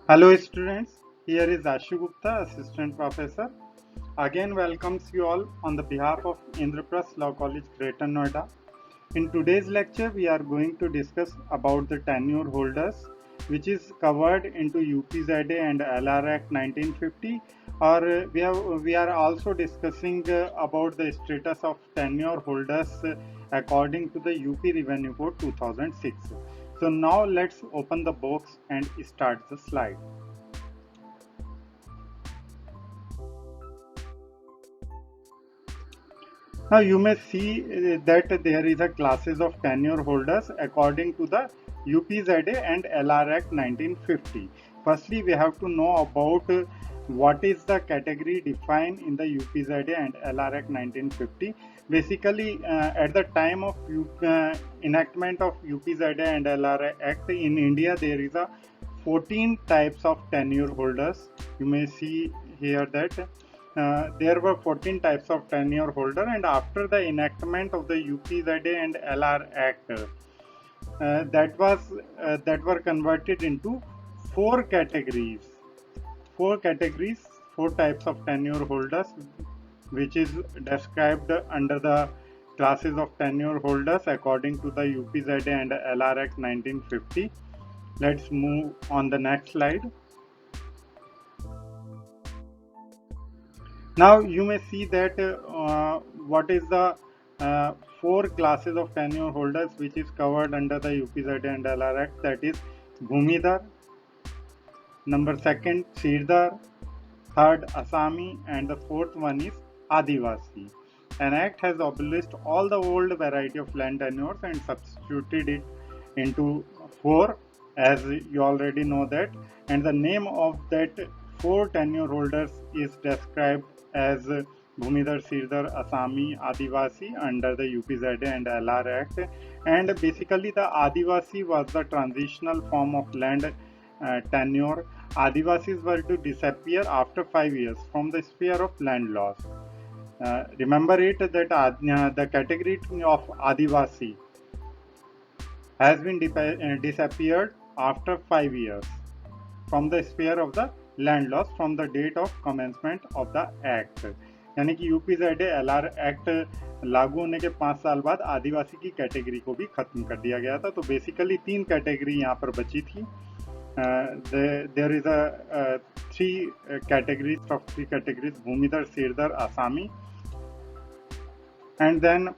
Hello students, here is Ashu Gupta, Assistant Professor. Again welcomes you all on the behalf of Indraprasth Law College, Greater Noida. In today's lecture, we are going to discuss about the tenure holders, which is covered into UPZA and LR Act 1950. Or we are also discussing about the status of tenure holders according to the UP Revenue Code 2006. So now let's open the box and start the slide. Now you may see that there is a classes of tenure holders according to the UPZA and LR Act 1950. Firstly, we have to know about what is the category defined in the UPZA and LR Act 1950. Basically, at the time of enactment of UPZA and LR Act in India, there is a 14 types of tenure holders. You may see here that there were 14 types of tenure holder, and after the enactment of the UPZA and LR Act, that were converted into four categories. Four categories, four types of tenure holders, which is described under the classes of tenure holders according to the UPZA and LR Act 1950. Let's move on the next slide. Now you may see that what is the four classes of tenure holders which is covered under the UPZA and LR Act, that is Bhumidar, number second Sirdar, third Asami, and the fourth one is Adivasi. An act has abolished all the old variety of land tenures and substituted it into four, as you already know that, and the name of that four tenure holders is described as Bhumidar, Sirdar, Asami, Adivasi under the UPZA and LR Act. And basically, the Adivasi was the transitional form of land tenure. Adivasis were to disappear after 5 years from the sphere of land laws. Remember it that the category of Adivasi has been disappeared after 5 years from the sphere of the land laws from the date of commencement of the act. यानी कि यूपीजेड LR act लागू होने के 5 साल बाद आदिवासी की category को भी खत्म कर दिया गया था. तो बेसिकली तीन कैटेगरी यहाँ पर बची थी. There is a three categories: Bhumidar, Sirdar, Asami, and then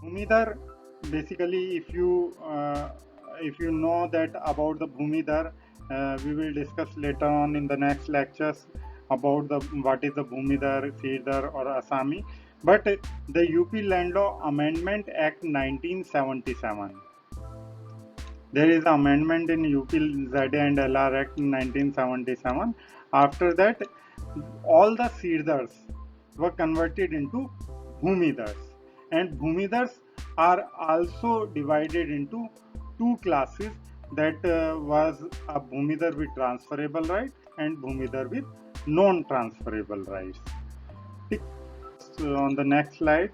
Bhumidar. Basically, if you know that about the Bhumidar, we will discuss later on in the next lectures about the what is the Bhumidar, Sirdar, or Asami. But the UP Land Law Amendment Act 1977. There is an amendment in UPZA and LR Act in 1977. After that, all the Sirdars were converted into Bhumidars. And Bhumidars are also divided into two classes, that was a Bhumidar with transferable right and Bhumidar with non-transferable rights. So on the next slide.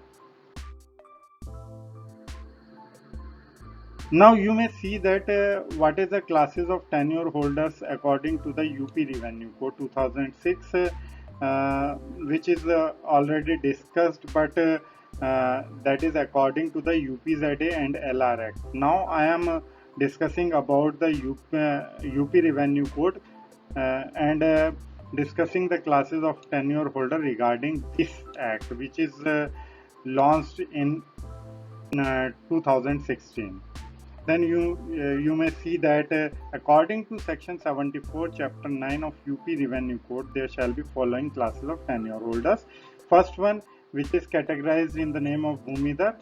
Now you may see that what is the classes of tenure holders according to the UP Revenue Code 2006, which is already discussed, but that is according to the UPZA and LR Act. Now I am discussing about the UP Revenue Code and discussing the classes of tenure holder regarding this act, which is launched in 2016. Then you may see that according to section 74 chapter 9 of UP Revenue Code, there shall be following classes of tenure holders. First one, which is categorized in the name of Bhumidar,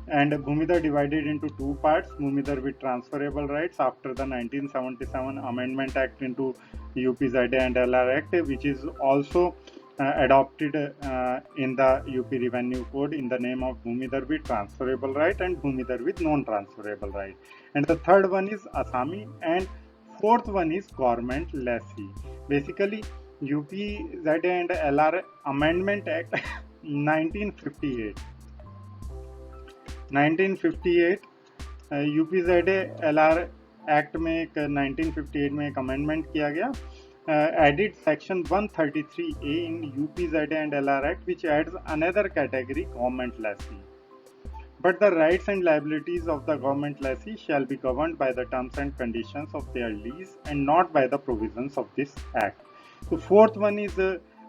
and Bhumidar divided into two parts: Bhumidar with transferable rights after the 1977 Amendment Act into UPZA and LR Act, which is also adopted in the UP Revenue Code in the name of Bhumidar with transferable right and Bhumidar with non-transferable right. And the third one is Asami, and fourth one is government lessee. Basically, UPZA and LR Amendment Act 1958. UPZA LR act में एक 1958 में एक amendment किया गया, added section 133A in UPZA and LR Act, which adds another category, government lessee. But the rights and liabilities of the government lessee shall be governed by the terms and conditions of their lease and not by the provisions of this act. So fourth one is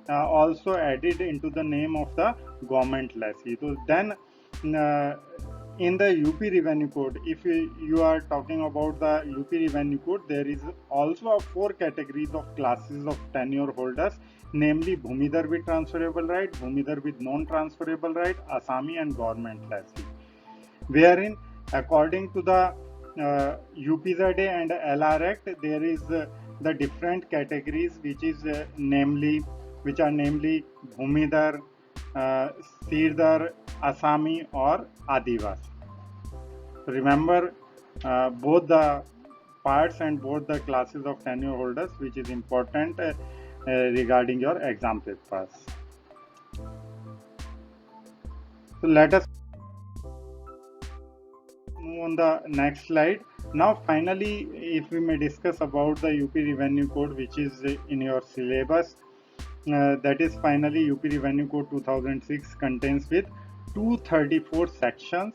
also added into the name of the government lessee. So then in the UP Revenue Code, if you are talking about the UP Revenue Code, there is also 4 categories of classes of tenure holders, namely Bhumidhar with transferable right, Bhumidhar with non-transferable right, Asami and government lessee, wherein according to the UPZA and LR Act, there is the different categories which are namely Bhumidhar, Sirdar, Asami or Adivasi. Remember both the parts and both the classes of tenure holders, which is important regarding your exam papers. So let us move on the next slide. Now finally, if we may discuss about the UP Revenue Code, which is in your syllabus, that is finally UP Revenue Code 2006 contains with 234 sections,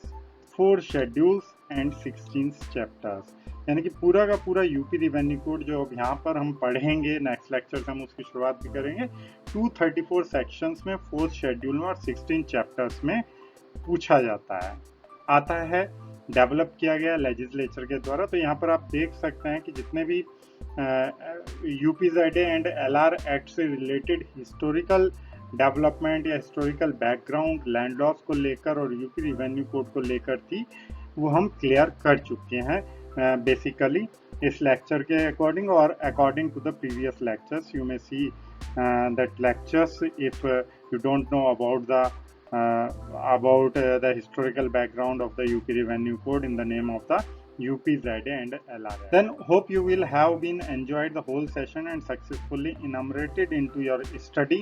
4 schedules and 16 chapters. यानी कि पूरा का पूरा UP revenue code जो अब यहाँ पर हम पढ़ेंगे, नेक्स्ट लेक्चर से हम उसकी शुरुआत भी करेंगे, 234 सेक्शंस में, 4 शेड्यूल में और 16 चैप्टर्स में पूछा जाता है, आता है, डेवलप किया गया लेजिस्लेचर के द्वारा। तो यहाँ पर आप देख सकते हैं कि जितने भी यूपीजेडए एंड एलआर एक्ट से रिलेटेड हिस्टोरिकल डेवलपमेंट या हिस्टोरिकल बैकग्राउंड लैंड लॉस को लेकर और यूपी रिवेन्यू कोड को लेकर थी, वो हम क्लियर कर चुके हैं बेसिकली इस लेक्चर के अकॉर्डिंग, और according to the previous lectures you may see that lectures if you don't know about the historical background of the UP Revenue Code in the name of the UPZA and LRA. Then hope you will have been enjoyed the whole session and successfully enumerated into your study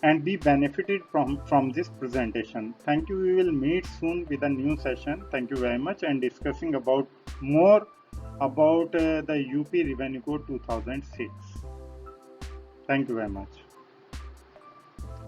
and be benefited from this presentation. Thank you. We will meet soon with a new session. Thank you very much, and discussing about more about the UP Revenue Code 2006. Thank you very much.